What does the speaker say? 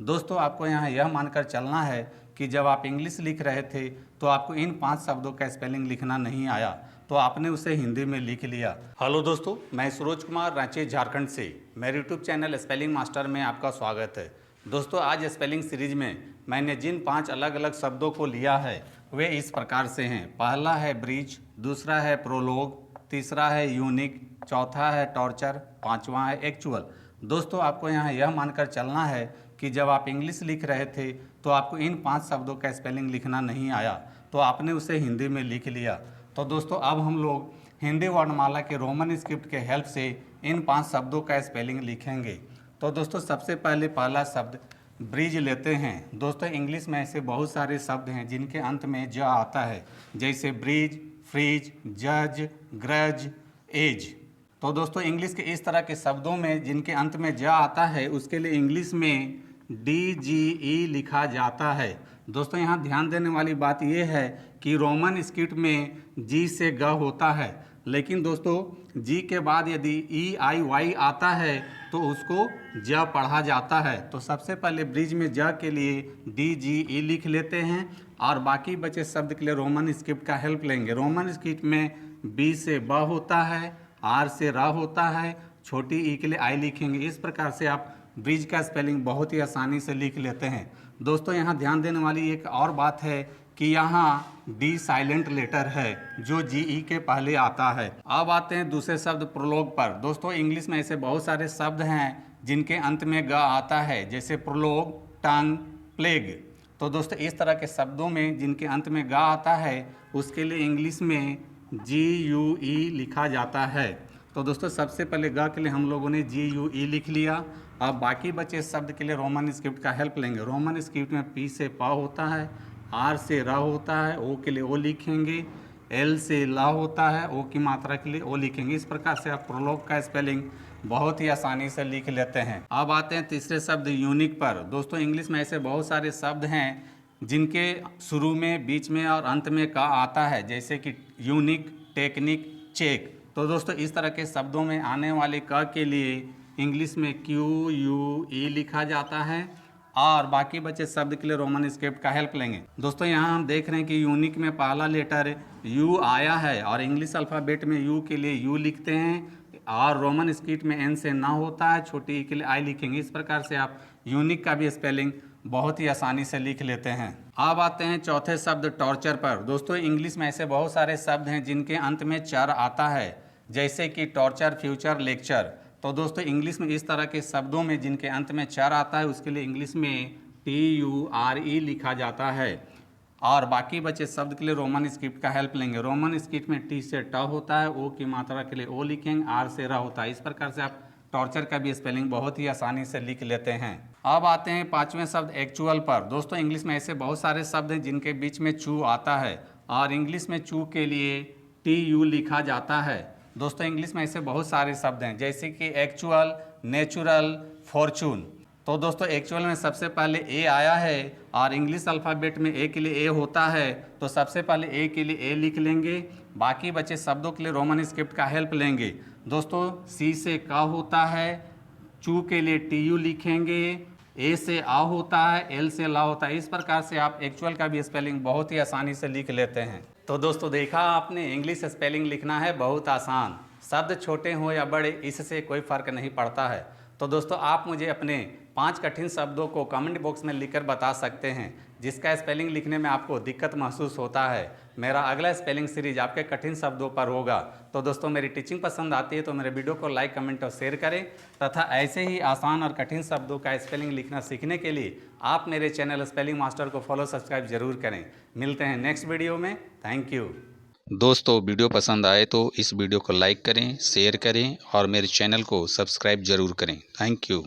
दोस्तों आपको यहाँ यह मानकर चलना है कि जब आप इंग्लिश लिख रहे थे तो आपको इन 5 शब्दों का स्पेलिंग लिखना नहीं आया, तो आपने उसे हिंदी में लिख लिया। हेलो दोस्तों, मैं सूरज कुमार, रांची झारखंड से मेरे यूट्यूब चैनल स्पेलिंग मास्टर में आपका स्वागत है। दोस्तों आज स्पेलिंग सीरीज में मैंने जिन 5 अलग अलग शब्दों को लिया है वे इस प्रकार से हैं। पहला है ब्रिज, दूसरा है प्रोलोग, तीसरा है यूनिक, चौथा है टॉर्चर, पांचवा है एक्चुअल। दोस्तों आपको यहाँ यह मानकर चलना है कि जब आप इंग्लिश लिख रहे थे तो आपको इन 5 शब्दों का स्पेलिंग लिखना नहीं आया, तो आपने उसे हिंदी में लिख लिया। तो दोस्तों अब हम लोग हिंदी वर्णमाला के रोमन स्क्रिप्ट के हेल्प से इन 5 शब्दों का स्पेलिंग लिखेंगे। तो दोस्तों सबसे पहले पहला शब्द ब्रिज लेते हैं। दोस्तों इंग्लिश में ऐसे बहुत सारे शब्द हैं जिनके अंत में ज आता है, जैसे ब्रिज, फ्रिज, जज, ग्रज, एज। तो दोस्तों इंग्लिश के इस तरह के शब्दों में जिनके अंत में ज आता है उसके लिए इंग्लिश में DGE लिखा जाता है। दोस्तों यहाँ ध्यान देने वाली बात यह है कि रोमन स्क्रिप्ट में जी से ग होता है, लेकिन दोस्तों जी के बाद यदि EIY आता है तो उसको ज पढ़ा जाता है। तो सबसे पहले ब्रिज में ज के लिए DGE लिख लेते हैं और बाकी बचे शब्द के लिए रोमन स्क्रिप्ट का हेल्प लेंगे। रोमन स्क्रिप्ट में B से ब होता है, R से र होता है, छोटी ई के लिए आई लिखेंगे। इस प्रकार से आप ब्रिज का स्पेलिंग बहुत ही आसानी से लिख लेते हैं। दोस्तों यहाँ ध्यान देने वाली एक और बात है कि यहाँ डी साइलेंट लेटर है जो GE के पहले आता है। अब आते हैं दूसरे शब्द प्रोलोग पर। दोस्तों इंग्लिश में ऐसे बहुत सारे शब्द हैं जिनके अंत में ग आता है, जैसे प्रोलोग, टंग, प्लेग। तो दोस्तों इस तरह के शब्दों में जिनके अंत में ग आता है उसके लिए इंग्लिश में GUE लिखा जाता है। तो दोस्तों सबसे पहले ग के लिए हम लोगों ने GUE लिख लिया। अब बाकी बचे शब्द के लिए रोमन स्क्रिप्ट का हेल्प लेंगे। रोमन स्क्रिप्ट में P से प होता है, R से र होता है, O के लिए O लिखेंगे, L से ला होता है, O की मात्रा के लिए O लिखेंगे। इस प्रकार से आप प्रोलोग का स्पेलिंग बहुत ही आसानी से लिख लेते हैं। अब आते हैं तीसरे शब्द यूनिक पर। दोस्तों इंग्लिश में ऐसे बहुत सारे शब्द हैं जिनके शुरू में, बीच में और अंत में का आता है, जैसे कि यूनिक, टेक्निक, चेक। तो दोस्तों इस तरह के शब्दों में आने वाले क के लिए इंग्लिश में QUE लिखा जाता है और बाकी बचे शब्द के लिए रोमन स्क्रिप्ट का हेल्प लेंगे। दोस्तों यहाँ हम देख रहे हैं कि यूनिक में पहला लेटर U आया है और इंग्लिश अल्फ़ाबेट में U के लिए U लिखते हैं और रोमन स्क्रिप्ट में N से ना होता है, छोटी ई के लिए I लिखेंगे। इस प्रकार से आप यूनिक का भी स्पेलिंग बहुत ही आसानी से लिख लेते हैं। अब आते हैं चौथे शब्द टॉर्चर पर। दोस्तों इंग्लिश में ऐसे बहुत सारे शब्द हैं जिनके अंत में चर आता है, जैसे कि टॉर्चर, फ्यूचर, लेक्चर। तो दोस्तों इंग्लिश में इस तरह के शब्दों में जिनके अंत में चर आता है उसके लिए इंग्लिश में TURE लिखा जाता है और बाकी बचे शब्द के लिए रोमन स्क्रिप्ट का हेल्प लेंगे। रोमन स्क्रिप्ट में T से ट होता है, O की मात्रा के लिए O लिखेंगे, R से र होता है। इस प्रकार से आप टॉर्चर का भी स्पेलिंग बहुत ही आसानी से लिख लेते हैं। अब आते हैं पांचवें शब्द एक्चुअल पर। दोस्तों इंग्लिश में ऐसे बहुत सारे शब्द हैं जिनके बीच में चू आता है और इंग्लिश में चू के लिए TU लिखा जाता है। दोस्तों इंग्लिश में ऐसे बहुत सारे शब्द हैं जैसे कि एक्चुअल, नेचुरल, फॉर्चून। तो दोस्तों एक्चुअल में सबसे पहले A आया है और इंग्लिश अल्फ़ाबेट में A के लिए A होता है, तो सबसे पहले A के लिए A लिख लेंगे। बाकी बचे शब्दों के लिए रोमन स्क्रिप्ट का हेल्प लेंगे। दोस्तों C से का होता है, चू के लिए TU लिखेंगे, A से आ होता है, L से ला होता है। इस प्रकार से आप एक्चुअल का भी स्पेलिंग बहुत ही आसानी से लिख लेते हैं। तो दोस्तों देखा आपने, इंग्लिश स्पेलिंग लिखना है बहुत आसान। शब्द छोटे हो या बड़े इससे कोई फ़र्क नहीं पड़ता है। तो दोस्तों आप मुझे अपने 5 कठिन शब्दों को कमेंट बॉक्स में लिखकर बता सकते हैं जिसका स्पेलिंग लिखने में आपको दिक्कत महसूस होता है। मेरा अगला स्पेलिंग सीरीज आपके कठिन शब्दों पर होगा। तो दोस्तों मेरी टीचिंग पसंद आती है तो मेरे वीडियो को लाइक, कमेंट और शेयर करें तथा ऐसे ही आसान और कठिन शब्दों का स्पेलिंग लिखना सीखने के लिए आप मेरे चैनल स्पेलिंग मास्टर को फॉलो, सब्सक्राइब जरूर करें। मिलते हैं नेक्स्ट वीडियो में। Thank you. दोस्तों वीडियो पसंद आए तो इस वीडियो को लाइक करें, शेयर करें और मेरे चैनल को सब्सक्राइब जरूर करें। Thank you.